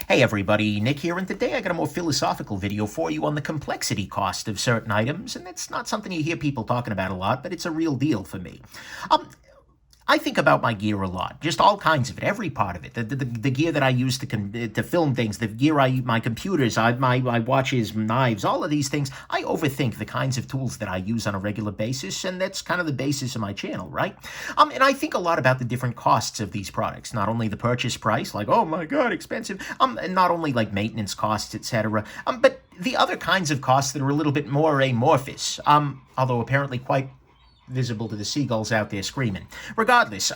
Hey everybody, Nick here, and today I got a more philosophical video for you on the complexity cost of certain items, and it's not something you hear people talking about a lot, but it's a real deal for me. I think about my gear a lot, just all kinds of it, every part of it. The gear that I use to film things, the gear my computers, my watches, knives, all of these things. I overthink the kinds of tools that I use on a regular basis, and that's kind of the basis of my channel, right? And I think a lot about the different costs of these products, not only the purchase price, like, oh my god, expensive, and not only like maintenance costs, etc., but the other kinds of costs that are a little bit more amorphous, although apparently quite visible to the seagulls out there screaming. Regardless,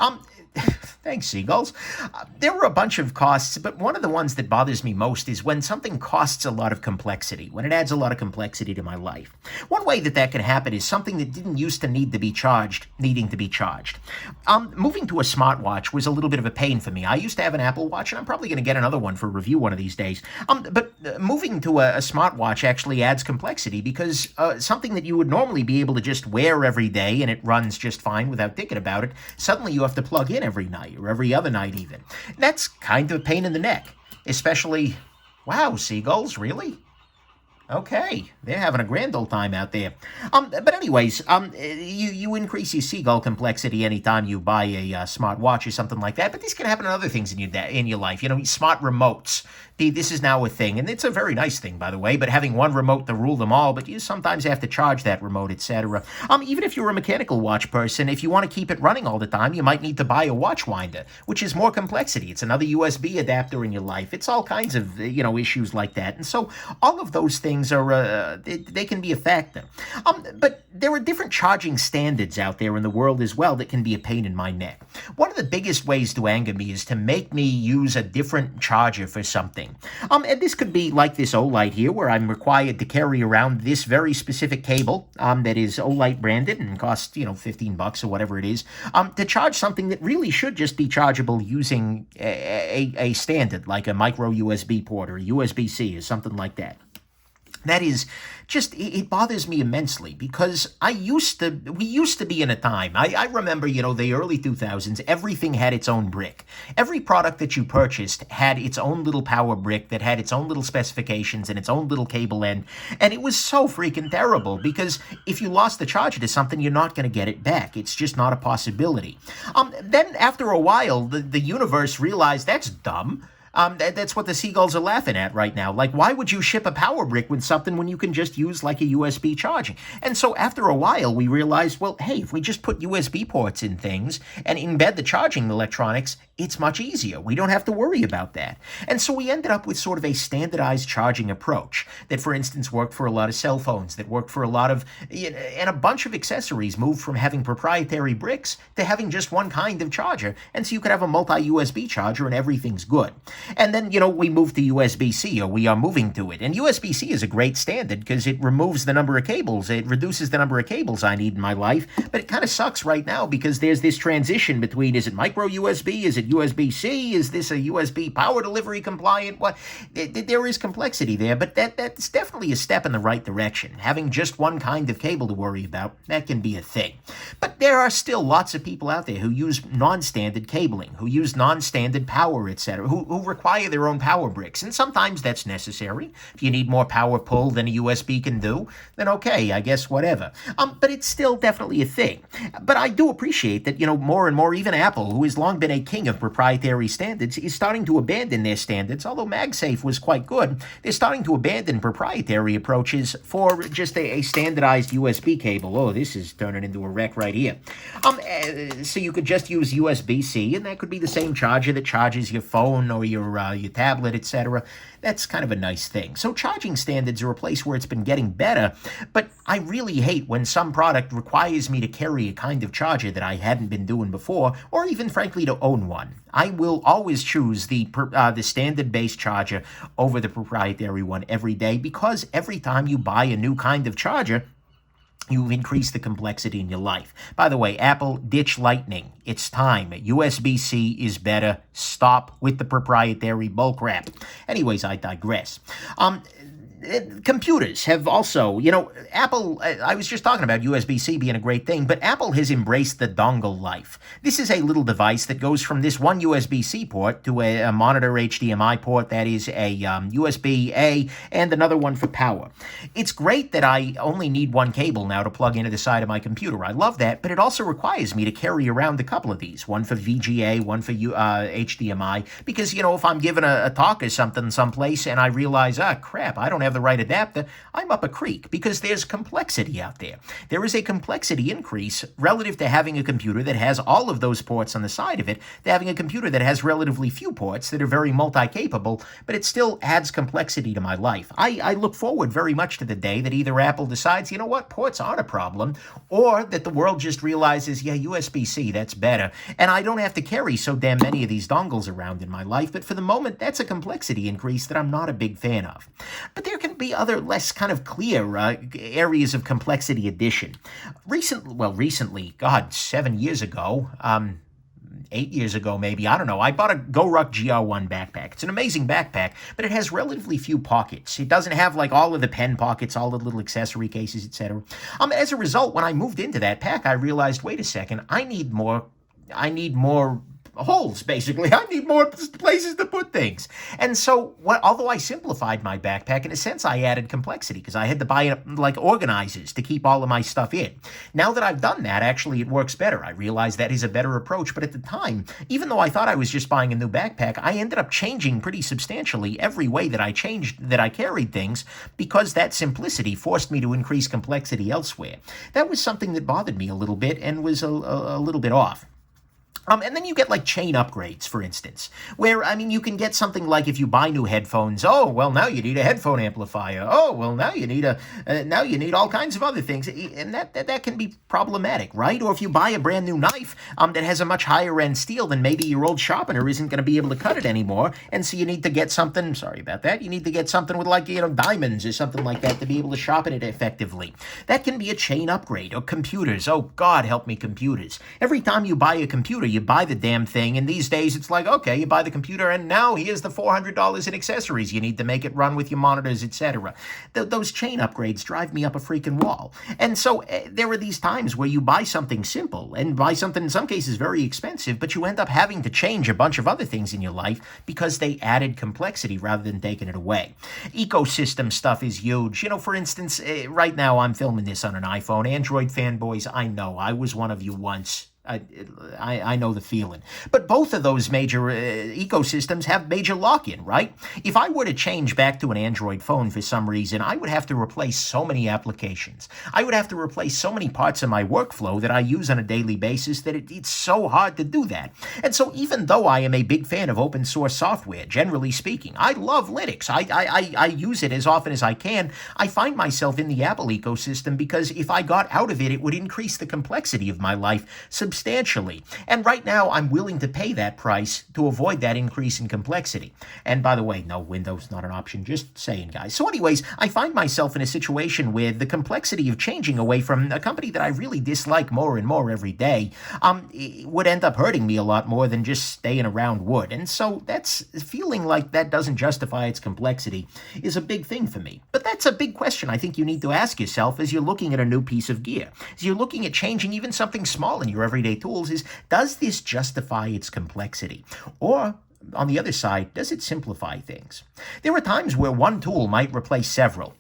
thanks, seagulls. There were a bunch of costs, but one of the ones that bothers me most is when something costs a lot of complexity, when it adds a lot of complexity to my life. One way that can happen is something that didn't used to need to be charged, needing to be charged. Moving to a smartwatch was a little bit of a pain for me. I used to have an Apple Watch, and I'm probably going to get another one for review one of these days. But moving to a smartwatch actually adds complexity because something that you would normally be able to just wear every day and it runs just fine without thinking about it, suddenly you have to plug in every night or every other night even. That's kind of a pain in the neck, especially, wow, seagulls, really? Okay, they're having a grand old time out there. But anyways, you increase your seagull complexity anytime you buy a smart watch or something like that. But this can happen in other things in your life. You know, smart remotes. This is now a thing, and it's a very nice thing, by the way. But having one remote to rule them all, but you sometimes have to charge that remote, etc. Even if you're a mechanical watch person, if you want to keep it running all the time, you might need to buy a watch winder, which is more complexity. It's another USB adapter in your life. It's all kinds of issues like that, and so all of those things are they can be a factor. But there are different charging standards out there in the world as well that can be a pain in my neck. One of the biggest ways to anger me is to make me use a different charger for something. And this could be like this Olight here, where I'm required to carry around this very specific cable that is Olight branded and costs, $15 or whatever it is, to charge something that really should just be chargeable using a standard, like a micro USB port or a USB-C or something like that. That is just, it bothers me immensely because we used to be in a time, I remember, the early 2000s, everything had its own brick. Every product that you purchased had its own little power brick that had its own little specifications and its own little cable end. And it was so freaking terrible because if you lost the charger to something, you're not going to get it back. It's just not a possibility. Then after a while, the universe realized that's dumb. That's what the seagulls are laughing at right now. Like, why would you ship a power brick with something when you can just use like a USB charging? And so after a while, we realized, well, hey, if we just put USB ports in things and embed the charging electronics, it's much easier. We don't have to worry about that. And so we ended up with sort of a standardized charging approach that, for instance, worked for a lot of cell phones, that worked for a lot of, and a bunch of accessories moved from having proprietary bricks to having just one kind of charger. And so you could have a multi-USB charger and everything's good. And then, we moved to USB-C, or we are moving to it. And USB-C is a great standard because it removes the number of cables. It reduces the number of cables I need in my life. But it kind of sucks right now because there's this transition between, is it micro USB? Is it USB-C? Is this a USB power delivery compliant? What? There is complexity there, but that's definitely a step in the right direction. Having just one kind of cable to worry about, that can be a thing. But there are still lots of people out there who use non-standard cabling, who use non-standard power, etc., who require their own power bricks, and sometimes that's necessary. If you need more power pull than a USB can do, then okay, I guess whatever. But it's still definitely a thing. But I do appreciate that, more and more, even Apple, who has long been a king of proprietary standards, is starting to abandon their standards. Although MagSafe was quite good, they're starting to abandon proprietary approaches for just a standardized USB cable. Oh, this is turning into a wreck right here. So you could just use USB-C, and that could be the same charger that charges your phone or your tablet, etc. That's kind of a nice thing. So charging standards are a place where it's been getting better, but I really hate when some product requires me to carry a kind of charger that I hadn't been doing before, or even frankly to own one. I will always choose the standard-based charger over the proprietary one every day because every time you buy a new kind of charger, you've increased the complexity in your life. By the way, Apple, ditch Lightning. It's time. USB-C is better. Stop with the proprietary bullcrap. Anyways, I digress. Computers have also, Apple, I was just talking about USB-C being a great thing, but Apple has embraced the dongle life. This is a little device that goes from this one USB-C port to a monitor HDMI port that is a USB-A and another one for power. It's great that I only need one cable now to plug into the side of my computer. I love that, but it also requires me to carry around a couple of these, one for VGA, one for HDMI, because, if I'm giving a talk or something someplace and I realize, crap, I don't have the right adapter, I'm up a creek, because there's complexity out there. There is a complexity increase relative to having a computer that has all of those ports on the side of it, to having a computer that has relatively few ports that are very multi-capable, but it still adds complexity to my life. I look forward very much to the day that either Apple decides, ports aren't a problem, or that the world just realizes, USB-C, that's better, and I don't have to carry so damn many of these dongles around in my life. But for the moment, that's a complexity increase that I'm not a big fan of. But there can be other less kind of clear areas of complexity addition. Recently, 7 years ago, 8 years ago maybe, I don't know, I bought a GoRuck GR1 backpack. It's an amazing backpack, but it has relatively few pockets. It doesn't have like all of the pen pockets, all the little accessory cases, etc. As a result, when I moved into that pack, I realized, wait a second, I need more holes, basically. I need more places to put things. And so, although I simplified my backpack, in a sense, I added complexity, because I had to buy like organizers to keep all of my stuff in. Now that I've done that, actually, it works better. I realize that is a better approach. But at the time, even though I thought I was just buying a new backpack, I ended up changing pretty substantially every way that I carried things, because that simplicity forced me to increase complexity elsewhere. That was something that bothered me a little bit and was a little bit off. And then you get like chain upgrades, for instance, where, you can get something like, if you buy new headphones, now you need a headphone amplifier. Now you need all kinds of other things. And that can be problematic, right? Or if you buy a brand new knife that has a much higher end steel, then maybe your old sharpener isn't going to be able to cut it anymore. And so you need to get something, sorry about that, you need to get something with like, diamonds or something like that to be able to sharpen it effectively. That can be a chain upgrade. Or computers. Oh, God help me, computers. Every time you buy a computer, you buy the damn thing, and these days it's like, okay, you buy the computer, and now here's the $400 in accessories you need to make it run with your monitors, etc. Those chain upgrades drive me up a freaking wall. And so there are these times where you buy something simple, and buy something in some cases very expensive, but you end up having to change a bunch of other things in your life because they added complexity rather than taking it away. Ecosystem stuff is huge. For instance, right now I'm filming this on an iPhone. Android fanboys, I know, I was one of you once. I know the feeling. But both of those major ecosystems have major lock-in, right? If I were to change back to an Android phone for some reason, I would have to replace so many applications. I would have to replace so many parts of my workflow that I use on a daily basis that it's so hard to do that. And so even though I am a big fan of open source software, generally speaking, I love Linux. I use it as often as I can. I find myself in the Apple ecosystem because if I got out of it, it would increase the complexity of my life substantially. And right now, I'm willing to pay that price to avoid that increase in complexity. And by the way, no, Windows not an option, just saying, guys. So anyways, I find myself in a situation where the complexity of changing away from a company that I really dislike more and more every day would end up hurting me a lot more than just staying around would. And so that's feeling like that doesn't justify its complexity is a big thing for me. But that's a big question I think you need to ask yourself as you're looking at a new piece of gear. As you're looking at changing even something small in your everyday tools is, does this justify its complexity? Or, on the other side, does it simplify things? There are times where one tool might replace several.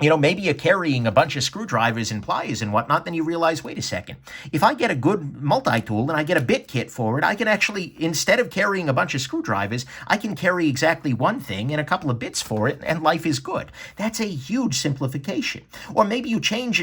Maybe you're carrying a bunch of screwdrivers and pliers and whatnot, then you realize, wait a second, if I get a good multi-tool and I get a bit kit for it, I can actually, instead of carrying a bunch of screwdrivers, I can carry exactly one thing and a couple of bits for it, and life is good. That's a huge simplification. Or maybe you change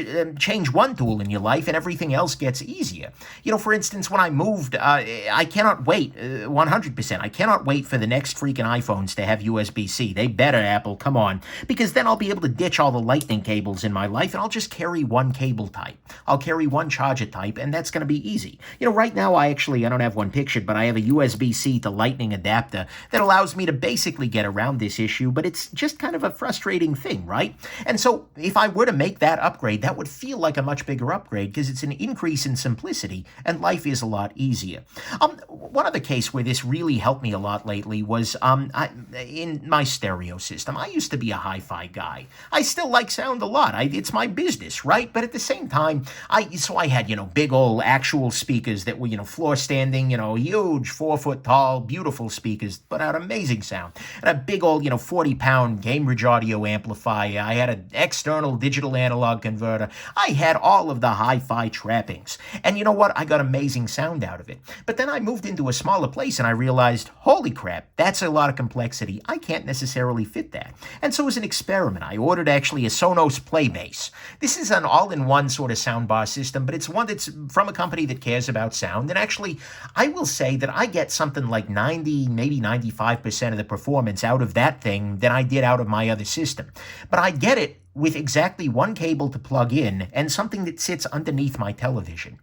one tool in your life and everything else gets easier. For instance, when I moved, I cannot wait, 100%, I cannot wait for the next freaking iPhones to have USB-C. They better, Apple, come on. Because then I'll be able to ditch all the lightning cables in my life, and I'll just carry one cable type. I'll carry one charger type, and that's going to be easy. Right now I don't have one pictured, but I have a USB-C to lightning adapter that allows me to basically get around this issue, but it's just kind of a frustrating thing, right? And so if I were to make that upgrade, that would feel like a much bigger upgrade because it's an increase in simplicity, and life is a lot easier. One other case where this really helped me a lot lately was in my stereo system. I used to be a hi-fi guy. I still like sound a lot. It's my business, right? But at the same time, I had, big old actual speakers that were, floor standing, huge 4-foot tall, beautiful speakers, put out amazing sound. And a big old, 40-pound Cambridge audio amplifier. I had an external digital analog converter. I had all of the hi-fi trappings. And you know what? I got amazing sound out of it. But then I moved into a smaller place and I realized, holy crap, that's a lot of complexity. I can't necessarily fit that. And so as an experiment, I ordered actually a Sonos Playbase. This is an all-in-one sort of soundbar system, but it's one that's from a company that cares about sound. And actually, I will say that I get something like 90, maybe 95% of the performance out of that thing than I did out of my other system. But I get it with exactly one cable to plug in and something that sits underneath my television.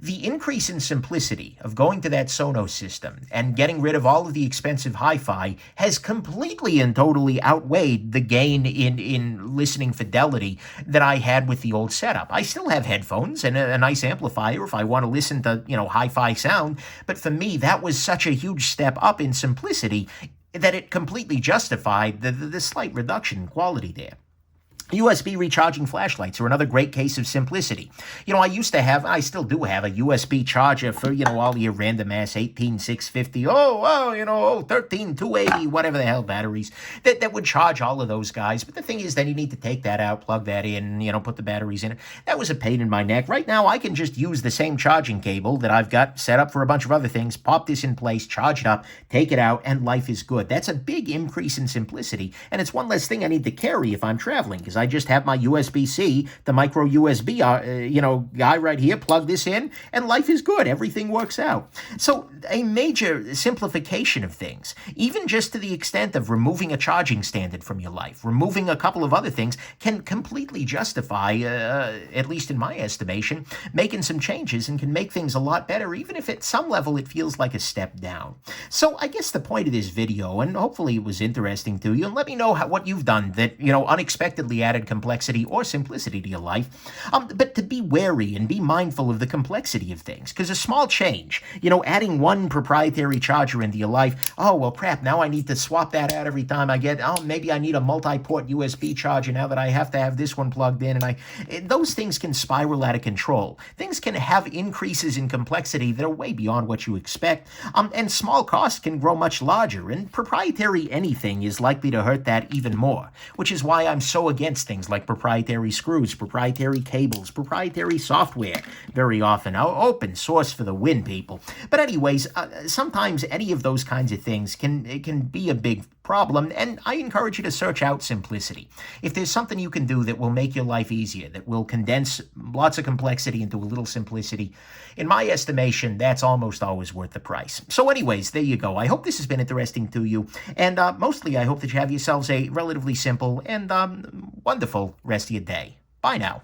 The increase in simplicity of going to that Sonos system and getting rid of all of the expensive hi-fi has completely and totally outweighed the gain in listening fidelity that I had with the old setup. I still have headphones and a nice amplifier if I want to listen to, hi-fi sound, but for me, that was such a huge step up in simplicity that it completely justified the slight reduction in quality there. USB recharging flashlights are another great case of simplicity. I used to have, I still do have, a USB charger for, all your random ass 18650, 13280, whatever the hell batteries, that would charge all of those guys. But the thing is, then you need to take that out, plug that in, put the batteries in it. That was a pain in my neck. Right now, I can just use the same charging cable that I've got set up for a bunch of other things, pop this in place, charge it up, take it out, and life is good. That's a big increase in simplicity, and it's one less thing I need to carry if I'm traveling, because I just have my USB-C, the micro USB, guy right here, plug this in, and life is good. Everything works out. So a major simplification of things, even just to the extent of removing a charging standard from your life, removing a couple of other things, can completely justify, at least in my estimation, making some changes and can make things a lot better, even if at some level it feels like a step down. So I guess the point of this video, and hopefully it was interesting to you, and let me know what you've done that, unexpectedly added complexity or simplicity to your life, but to be wary and be mindful of the complexity of things, because a small change, adding one proprietary charger into your life, oh, well, crap, now I need to swap that out every time maybe I need a multi-port USB charger now that I have to have this one plugged in, and those things can spiral out of control. Things can have increases in complexity that are way beyond what you expect, and small costs can grow much larger, and proprietary anything is likely to hurt that even more, which is why I'm so against things like proprietary screws, proprietary cables, proprietary software very often. Open source for the win, people. But anyways, sometimes any of those kinds of things can be a big problem, and I encourage you to search out simplicity. If there's something you can do that will make your life easier, that will condense lots of complexity into a little simplicity, in my estimation, that's almost always worth the price. So anyways, there you go. I hope this has been interesting to you, and mostly I hope that you have yourselves a relatively simple and wonderful rest of your day. Bye now.